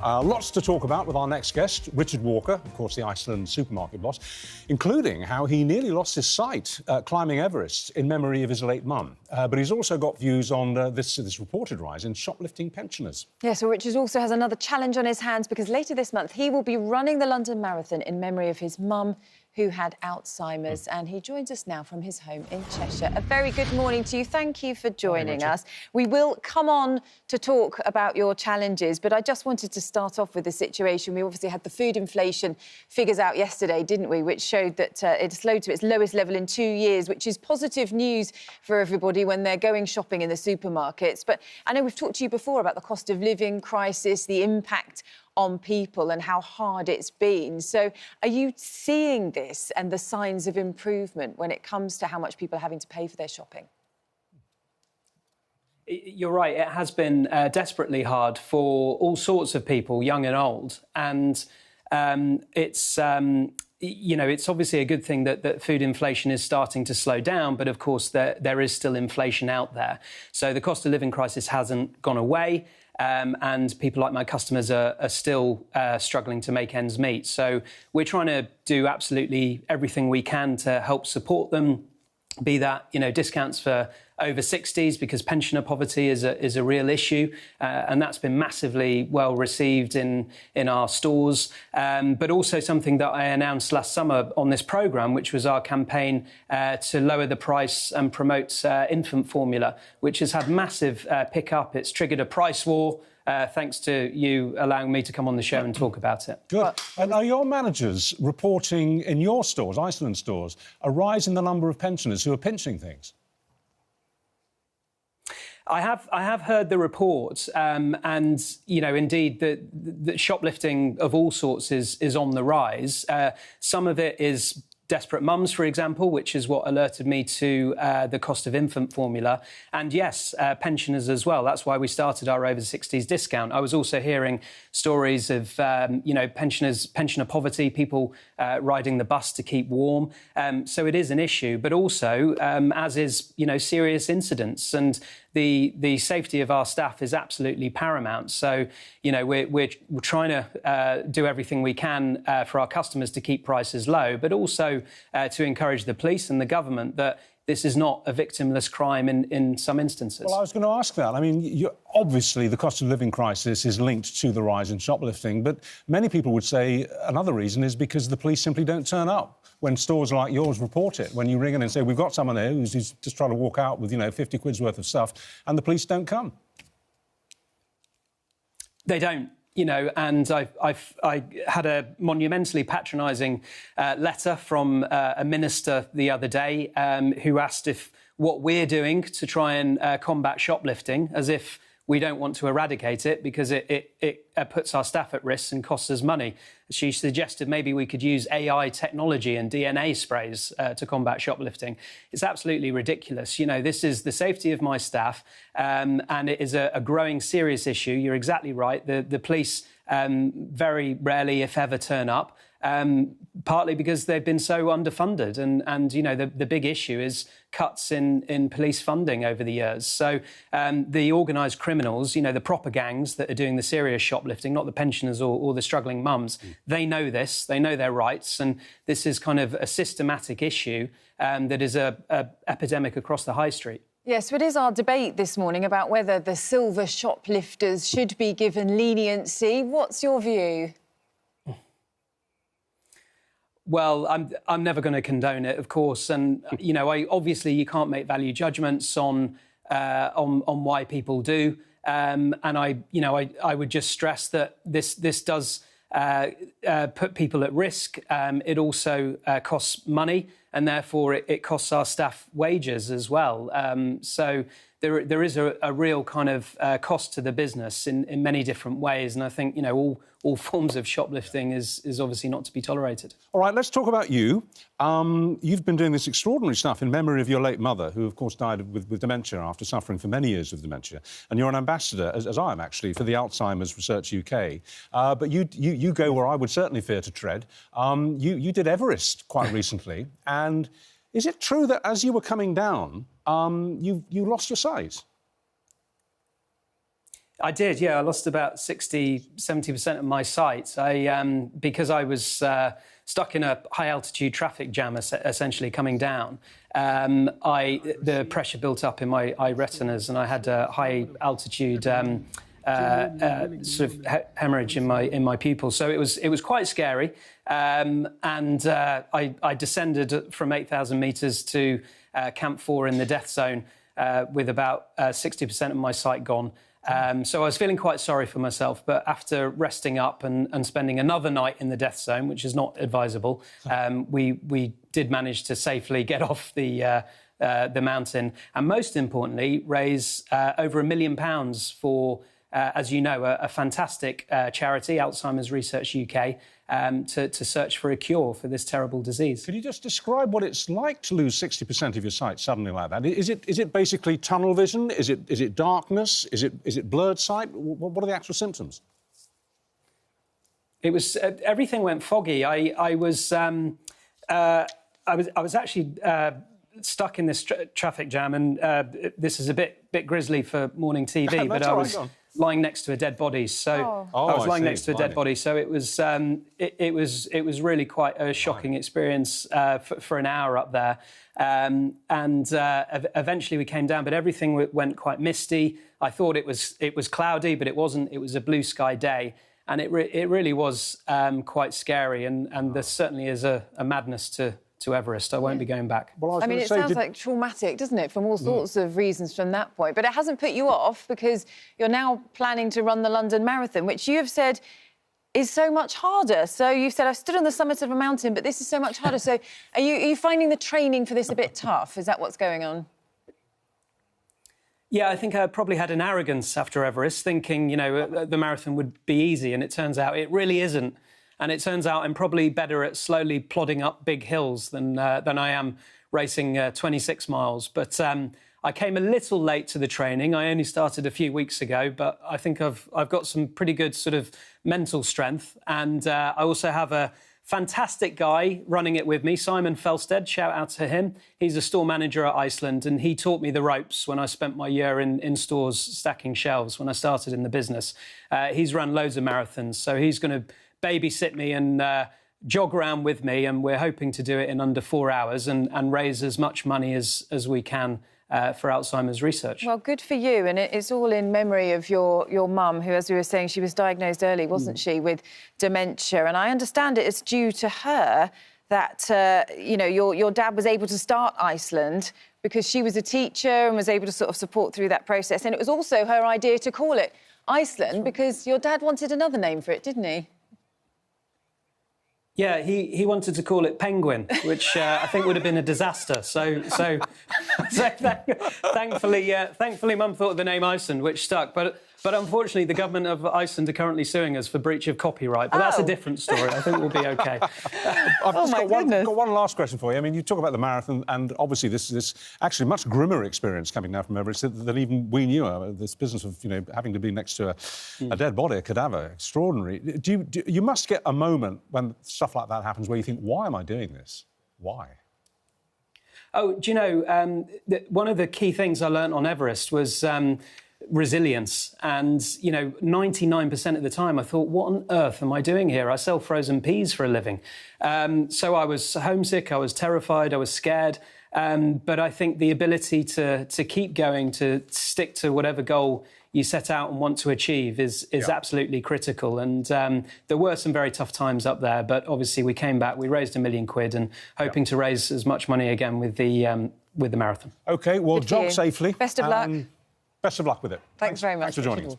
Now, lots to talk about with our next guest, Richard Walker, of course, the Iceland supermarket boss, including how he nearly lost his sight climbing Everest in memory of his late mum. But he's also got views on this reported rise in shoplifting pensioners. Yeah, so Richard also has another challenge on his hands because later this month he will be running the London Marathon in memory of his mum, who had Alzheimer's, and he joins us now from his home in Cheshire. A very good morning to you. Thank you for joining us. We will come on to talk about your challenges, but I just wanted to start off with the situation. We obviously had the food inflation figures out yesterday, didn't we, which showed that it slowed to its lowest level in 2 years, which is positive news for everybody when they're going shopping in the supermarkets. But I know we've talked to you before about the cost of living crisis, the impact on people and how hard it's been. So are you seeing this and the signs of improvement when it comes to how much people are having to pay for their shopping? You're right, it has been desperately hard for all sorts of people, young and old. And it's obviously a good thing that food inflation is starting to slow down, but of course there is still inflation out there. So the cost of living crisis hasn't gone away. And people like my customers are still struggling to make ends meet. So we're trying to do absolutely everything we can to help support them, be that, discounts for over 60s, because pensioner poverty is a real issue, and that's been massively well received in our stores. But also something that I announced last summer on this programme, which was our campaign to lower the price and promote infant formula, which has had massive pick-up. It's triggered a price war. Thanks to you allowing me to come on the show and talk about it. Good. And are your managers reporting in your stores, Iceland stores, a rise in the number of pensioners who are pinching things? I have heard the reports, and indeed the shoplifting of all sorts is on the rise. Some of it is desperate mums, for example, which is what alerted me to the cost of infant formula. And yes, pensioners as well. That's why we started our over 60s discount. I was also hearing stories of, pensioner poverty, people riding the bus to keep warm. So it is an issue, but also, as is, serious incidents. And the safety of our staff is absolutely paramount. So, we're trying to do everything we can for our customers to keep prices low, but also to encourage the police and the government that this is not a victimless crime in some instances. Well, I was going to ask that. I mean, obviously the cost of living crisis is linked to the rise in shoplifting, but many people would say another reason is because the police simply don't turn up when stores like yours report it. When you ring in and say, we've got someone there who's just trying to walk out with, 50 quid's worth of stuff, and the police don't come. They don't. And I had a monumentally patronising letter from a minister the other day who asked if what we're doing to try and combat shoplifting, as if we don't want to eradicate it because it puts our staff at risk and costs us money. She suggested maybe we could use AI technology and DNA sprays to combat shoplifting. It's absolutely ridiculous. This is the safety of my staff, and it is a growing serious issue. You're exactly right. The police very rarely, if ever, turn up. Partly because they've been so underfunded. And the big issue is cuts in police funding over the years. So the organised criminals, the proper gangs that are doing the serious shoplifting, not the pensioners or the struggling mums, they know this, they know their rights. And this is kind of a systematic issue that is a epidemic across the high street. Yes, so it is our debate this morning about whether the silver shoplifters should be given leniency. What's your view? Well, I'm never going to condone it, of course, and obviously you can't make value judgments on why people do, and I would just stress that this does put people at risk. It also costs money, and therefore it costs our staff wages as well. So there is a real kind of cost to the business in many different ways, and I think all forms of shoplifting is obviously not to be tolerated. All right, let's talk about you. You've been doing this extraordinary stuff in memory of your late mother, who, of course, died with dementia after suffering for many years of dementia. And you're an ambassador, as I am, actually, for the Alzheimer's Research UK. But you go where I would certainly fear to tread. You did Everest quite recently. And is it true that as you were coming down, you lost your sight? I did, yeah. I lost about 60, 70% of my sight. Because I was stuck in a high-altitude traffic jam, essentially coming down. The pressure built up in my eye retinas, and I had a high-altitude sort of hemorrhage in my pupil. So it was quite scary. I descended from 8,000 metres to Camp 4 in the death zone with about 60% of my sight gone. So I was feeling quite sorry for myself, but after resting up and spending another night in the death zone, which is not advisable, we did manage to safely get off the mountain, and most importantly, raise over £1 million for, as you know, a fantastic charity, Alzheimer's Research UK, to search for a cure for this terrible disease. Could you just describe what it's like to lose 60% of your sight suddenly like that? Is it basically tunnel vision? Is it darkness? Is it blurred sight? What are the actual symptoms? It was everything went foggy. I was actually stuck in this traffic jam, and this is a bit grisly for morning TV, but I was lying next to a dead body. So I was lying next to a dead body. So it was really quite a shocking experience for an hour up there. Eventually we came down, but everything went quite misty. I thought it was cloudy, but it wasn't. It was a blue sky day, and it really was quite scary. And there certainly is a madness to Everest. I won't be going back. Well, I mean, it sounds like traumatic, doesn't it, from all sorts of reasons from that point. But it hasn't put you off, because you're now planning to run the London Marathon, which you have said is so much harder. So you've said, I've stood on the summit of a mountain, but this is so much harder. So are you finding the training for this a bit tough? Is that what's going on? Yeah, I think I probably had an arrogance after Everest, thinking, the marathon would be easy, and it turns out it really isn't. And it turns out I'm probably better at slowly plodding up big hills than I am racing 26 miles. But I came a little late to the training. I only started a few weeks ago, but I think I've got some pretty good sort of mental strength. And I also have a fantastic guy running it with me, Simon Felstead. Shout out to him. He's a store manager at Iceland, and he taught me the ropes when I spent my year in stores stacking shelves when I started in the business. He's run loads of marathons, so he's going to babysit me and jog around with me, and we're hoping to do it in under 4 hours and raise as much money as we can for Alzheimer's research. Well, good for you, and it's all in memory of your mum, who, as we were saying, she was diagnosed early, wasn't she, with dementia, and I understand it is due to her that, your dad was able to start Iceland because she was a teacher and was able to sort of support through that process, and it was also her idea to call it Iceland because your dad wanted another name for it, didn't he? Yeah, he wanted to call it Penguin, which I think would have been a disaster. So thankfully, Mum thought of the name Iceland, which stuck. But unfortunately, the government of Iceland are currently suing us for breach of copyright. But that's a different story. I think we'll be OK. I've just got one last question for you. I mean, you talk about the marathon, and obviously this actually much grimmer experience coming down from Everest than even we knew. This business of having to be next to a dead body, a cadaver, extraordinary. You must get a moment when stuff like that happens where you think, why am I doing this? Why? Oh, do you know, one of the key things I learnt on Everest was resilience. And, 99% of the time I thought, what on earth am I doing here? I sell frozen peas for a living. So I was homesick, I was terrified, I was scared. But I think the ability to keep going, to stick to whatever goal you set out and want to achieve is absolutely critical. And there were some very tough times up there, but obviously we came back, we raised £1 million and hoping to raise as much money again with the marathon. OK, well, jog safely. Best of luck. Best of luck with it. Thanks very much. Thanks for joining us.